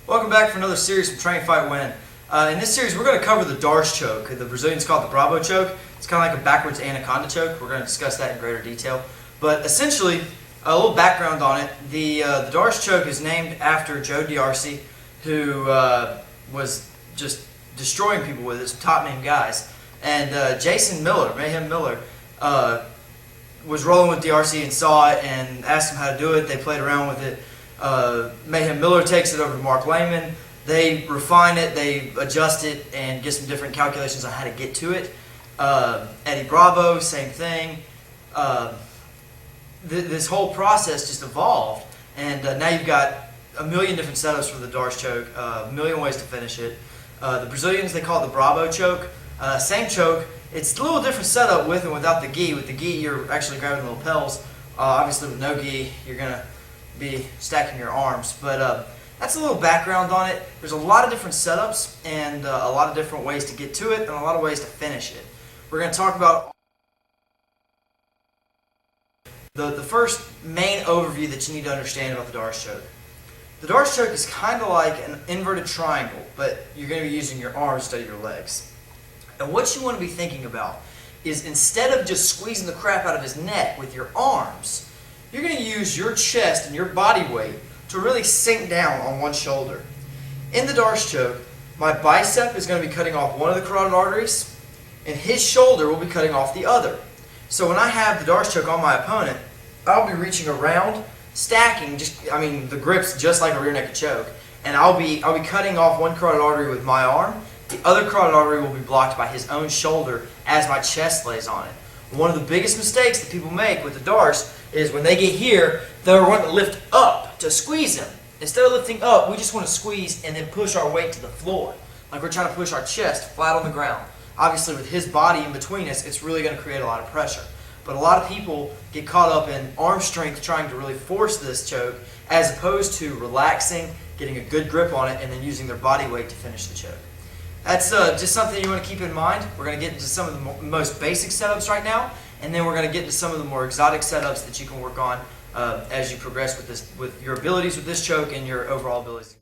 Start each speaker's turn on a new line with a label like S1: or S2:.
S1: Welcome back for another series from Train, Fight, Win. In this series, we're going to cover the Darce Choke. The Brazilians call it the Brabo Choke. It's kind of like a backwards anaconda choke. We're going to discuss that in greater detail. But essentially, a little background on it. The Darce Choke is named after Joe Darce, who was just destroying people with it, some top-name guys. And Jason Miller, Mayhem Miller, was rolling with Darce and saw it and asked him how to do it. They played around with it. Mayhem Miller takes it over to Mark Lehman. They refine it, they adjust it, and get some different calculations on how to get to it. Eddie Brabo, same thing. This whole process just evolved, and now you've got a million different setups for the Darce Choke, a million ways to finish it. The Brazilians, they call it the Brabo Choke. Same choke. It's a little different setup with and without the gi. With the gi, you're actually grabbing the lapels. Obviously, with no gi, you're going to be stacking your arms. But that's a little background on it. There's a lot of different setups and a lot of different ways to get to it and a lot of ways to finish it. We're going to talk about the first main overview that you need to understand about the Darce Choke. The Darce Choke is kind of like an inverted triangle, but you're going to be using your arms instead of your legs. And what you want to be thinking about is instead of just squeezing the crap out of his neck with your arms, you're going to use your chest and your body weight to really sink down on one shoulder. In the Darce Choke, my bicep is going to be cutting off one of the carotid arteries, and his shoulder will be cutting off the other. So when I have the Darce Choke on my opponent, I'll be reaching around, stacking, the grip's just like a rear naked choke, and I'll be cutting off one carotid artery with my arm. The other carotid artery will be blocked by his own shoulder as my chest lays on it. One of the biggest mistakes that people make with the Darce is when they get here, they'll want to lift up to squeeze him. Instead of lifting up, we just want to squeeze and then push our weight to the floor. Like we're trying to push our chest flat on the ground. Obviously, with his body in between us, it's really going to create a lot of pressure. But a lot of people get caught up in arm strength trying to really force this choke as opposed to relaxing, getting a good grip on it, and then using their body weight to finish the choke. That's just something you want to keep in mind. We're going to get into some of the most basic setups right now, and then we're going to get into some of the more exotic setups that you can work on as you progress with your abilities with this choke and your overall abilities.